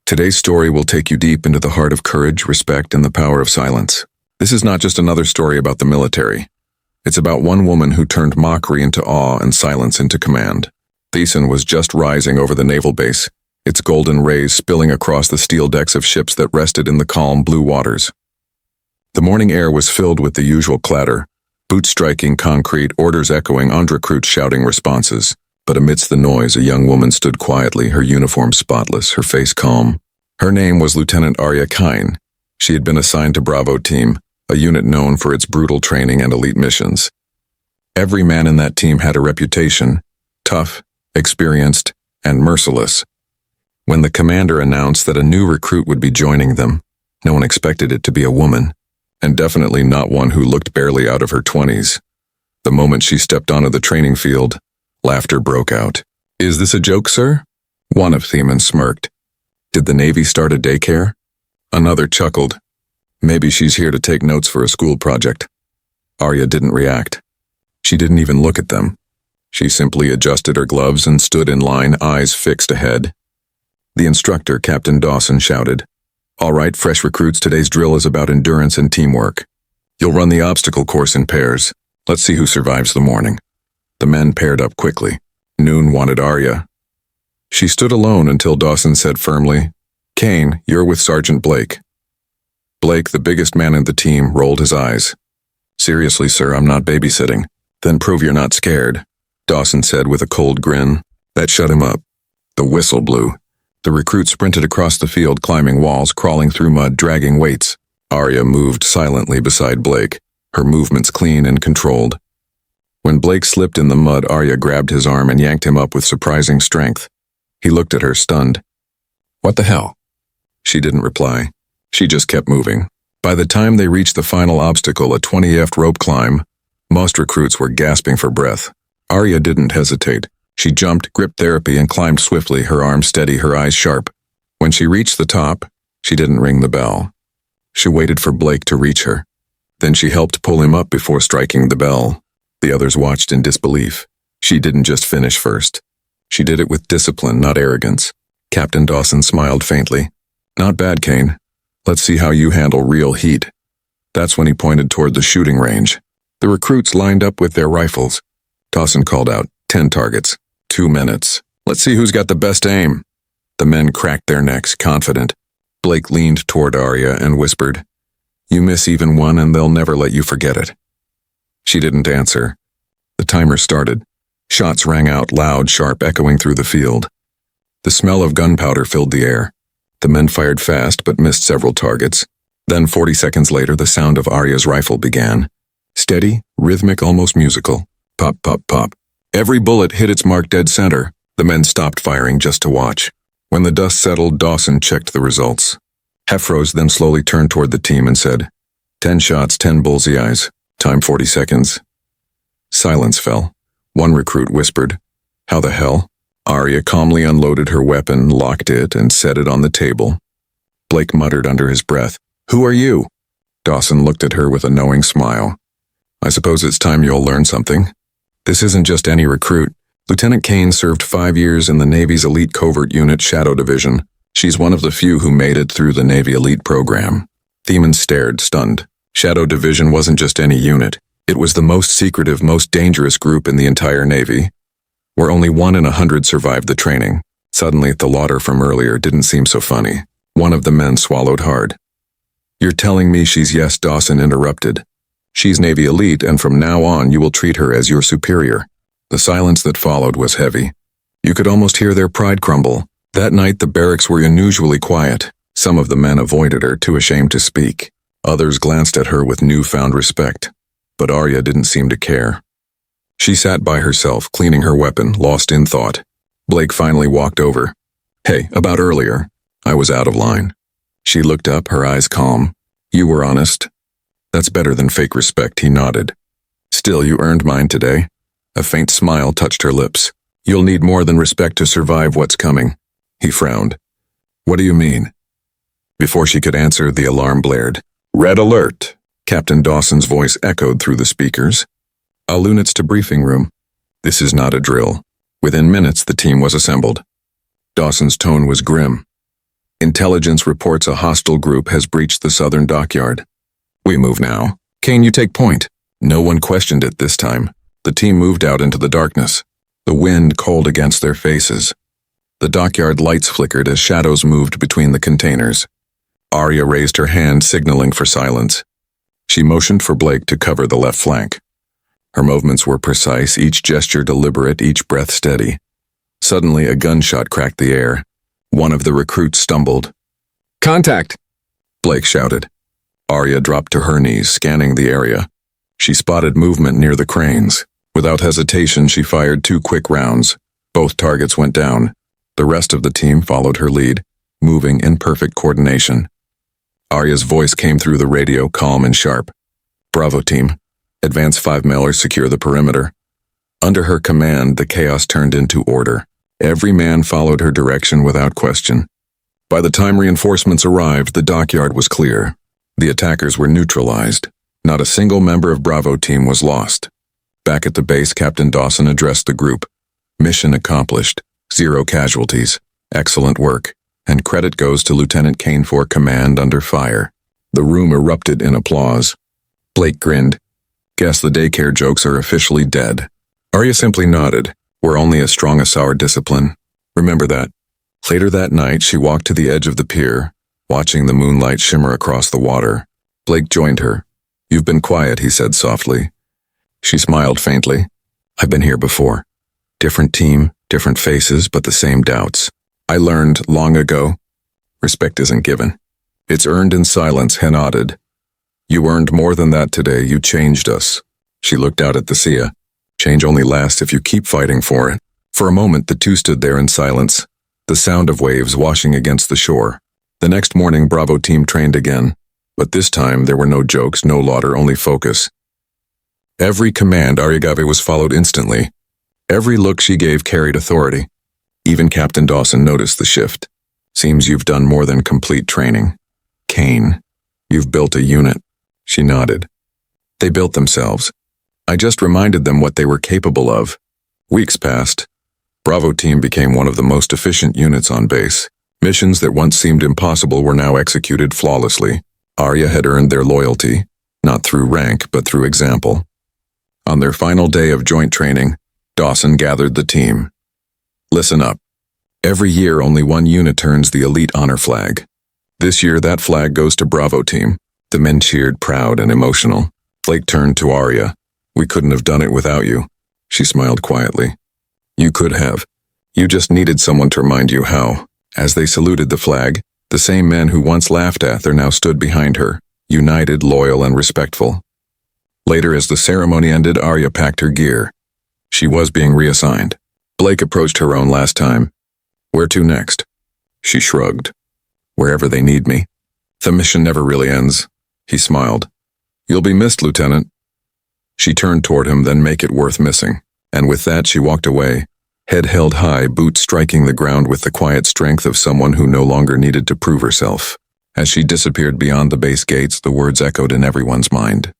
Today's story will take you deep into the heart of courage, respect, and the power of silence. This is not just another story about the military. It's about one woman who turned mockery into awe and silence into command. The sun was just rising over the naval base, its golden rays spilling across the steel decks of ships that rested in the calm blue waters. The morning air was filled with the usual clatter, boots striking concrete, orders echoing, and recruits shouting responses. But amidst the noise, a young woman stood quietly, her uniform spotless, her face calm. Her name was Lieutenant Arya Kine. She had been assigned to Bravo Team, a unit known for its brutal training and elite missions. Every man in that team had a reputation: tough, experienced, and merciless. When the commander announced that a new recruit would be joining them, no one expected it to be a woman, and definitely not one who looked barely out of her 20s. The moment she stepped onto the training field, laughter broke out. "Is this a joke, sir?" One of the men smirked. "Did the Navy start a daycare?" Another chuckled. "Maybe she's here to take notes for a school project." Arya didn't react. She didn't even look at them. She simply adjusted her gloves and stood in line, eyes fixed ahead. The instructor, Captain Dawson, shouted, "All right, fresh recruits, today's drill is about endurance and teamwork. You'll run the obstacle course in pairs. Let's see who survives the morning." The men paired up quickly. Noon wanted Arya. She stood alone until Dawson said firmly, "Kane, you're with Sergeant Blake." Blake, the biggest man in the team, rolled his eyes. "Seriously, sir, I'm not babysitting." "Then prove you're not scared," Dawson said with a cold grin. That shut him up. The whistle blew. The recruit sprinted across the field, climbing walls, crawling through mud, dragging weights. Arya moved silently beside Blake, her movements clean and controlled. When Blake slipped in the mud, Arya grabbed his arm and yanked him up with surprising strength. He looked at her, stunned. "What the hell?" She didn't reply. She just kept moving. By the time they reached the final obstacle, a 20-foot rope climb, most recruits were gasping for breath. Arya didn't hesitate. She jumped, gripped therapy, and climbed swiftly, her arms steady, her eyes sharp. When she reached the top, she didn't ring the bell. She waited for Blake to reach her. Then she helped pull him up before striking the bell. The others watched in disbelief. She didn't just finish first. She did it with discipline, not arrogance. Captain Dawson smiled faintly. "Not bad, Kane. Let's see how you handle real heat." That's when he pointed toward the shooting range. The recruits lined up with their rifles. Dawson called out, 10 targets, 2 minutes. "Let's see who's got the best aim." The men cracked their necks, confident. Blake leaned toward Arya and whispered, "You miss even one and they'll never let you forget it." She didn't answer. The timer started. Shots rang out, loud, sharp, echoing through the field. The smell of gunpowder filled the air. The men fired fast but missed several targets. Then 40 seconds later, the sound of Arya's rifle began. Steady, rhythmic, almost musical. Pop, pop, pop. Every bullet hit its mark dead center. The men stopped firing just to watch. When the dust settled, Dawson checked the results. Hefros then slowly turned toward the team and said, 10 shots, 10 bullseyes. Time 40 seconds. Silence fell. One recruit whispered, "How the hell?" Arya calmly unloaded her weapon, locked it, and set it on the table. Blake muttered under his breath, "Who are you?" Dawson looked at her with a knowing smile. "I suppose it's time you'll learn something. This isn't just any recruit. Lieutenant Kane served 5 years in the Navy's elite covert unit, Shadow Division. She's one of the few who made it through the Navy elite program." Theman stared, stunned. Shadow Division wasn't just any unit. It was the most secretive, most dangerous group in the entire Navy, where only 1 in 100 survived the training. Suddenly, the laughter from earlier didn't seem so funny. One of the men swallowed hard. "You're telling me she's..." "Yes," Dawson interrupted. "She's Navy elite, and from now on you will treat her as your superior." The silence that followed was heavy. You could almost hear their pride crumble. That night the barracks were unusually quiet. Some of the men avoided her, too ashamed to speak. Others glanced at her with newfound respect. But Arya didn't seem to care. She sat by herself, cleaning her weapon, lost in thought. Blake finally walked over. "Hey, about earlier. I was out of line." She looked up, her eyes calm. "You were honest." "That's better than fake respect," he nodded. "Still, you earned mine today." A faint smile touched her lips. "You'll need more than respect to survive what's coming." He frowned. "What do you mean?" Before she could answer, the alarm blared. "Red alert!" Captain Dawson's voice echoed through the speakers. "All units to briefing room. This is not a drill." Within minutes, the team was assembled. Dawson's tone was grim. Intelligence reports a hostile group has breached the southern dockyard. We move now. Kane, you take point. No one questioned it this time. The team moved out into the darkness, the wind cold against their faces. The dockyard lights flickered as shadows moved between the containers. Arya raised her hand, signaling for silence. She motioned for Blake to cover the left flank. Her movements were precise, each gesture deliberate, each breath steady. Suddenly, a gunshot cracked the air. One of the recruits stumbled. "Contact!" Blake shouted. Arya dropped to her knees, scanning the area. She spotted movement near the cranes. Without hesitation, she fired 2 quick rounds. Both targets went down. The rest of the team followed her lead, moving in perfect coordination. Arya's voice came through the radio, calm and sharp. "Bravo team. Advance 5 mailers, secure the perimeter." Under her command, the chaos turned into order. Every man followed her direction without question. By the time reinforcements arrived, the dockyard was clear. The attackers were neutralized. Not a single member of Bravo team was lost. Back at the base, Captain Dawson addressed the group. "Mission accomplished. 0 casualties. Excellent work. And credit goes to Lieutenant Kane for command under fire." The room erupted in applause. Blake grinned. "Guess the daycare jokes are officially dead." Arya simply nodded. "We're only as strong as our discipline. Remember that." Later that night, she walked to the edge of the pier, watching the moonlight shimmer across the water. Blake joined her. "You've been quiet," he said softly. She smiled faintly. "I've been here before. Different team, different faces, but the same doubts. I learned long ago, respect isn't given. It's earned in silence," he nodded. "You earned more than that today. You changed us." She looked out at the sea. "Change only lasts if you keep fighting for it." For a moment, the two stood there in silence, the sound of waves washing against the shore. The next morning, Bravo team trained again. But this time, there were no jokes, no laughter, only focus. Every command Arya gave was followed instantly. Every look she gave carried authority. Even Captain Dawson noticed the shift. "Seems you've done more than complete training. Kane, you've built a unit." She nodded. "They built themselves. I just reminded them what they were capable of." Weeks passed. Bravo team became one of the most efficient units on base. Missions that once seemed impossible were now executed flawlessly. Arya had earned their loyalty, not through rank, but through example. On their final day of joint training, Dawson gathered the team. "Listen up. Every year, only one unit earns the elite honor flag. This year, that flag goes to Bravo team." The men cheered, proud and emotional. Blake turned to Arya. "We couldn't have done it without you." She smiled quietly. "You could have. You just needed someone to remind you how." As they saluted the flag, the same men who once laughed at her now stood behind her, united, loyal, and respectful. Later, as the ceremony ended, Arya packed her gear. She was being reassigned. Blake approached her own last time. "Where to next?" She shrugged. "Wherever they need me. The mission never really ends." He smiled. "You'll be missed, Lieutenant." She turned toward him, then "Make it worth missing." And with that, she walked away, head held high, boots striking the ground with the quiet strength of someone who no longer needed to prove herself. As she disappeared beyond the base gates, the words echoed in everyone's mind.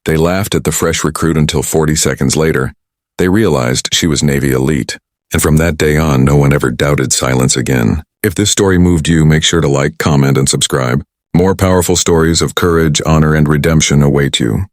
They laughed at the fresh recruit until 40 seconds later, they realized she was Navy elite. And from that day on, no one ever doubted silence again. If this story moved you, make sure to like, comment, and subscribe. More powerful stories of courage, honor, and redemption await you.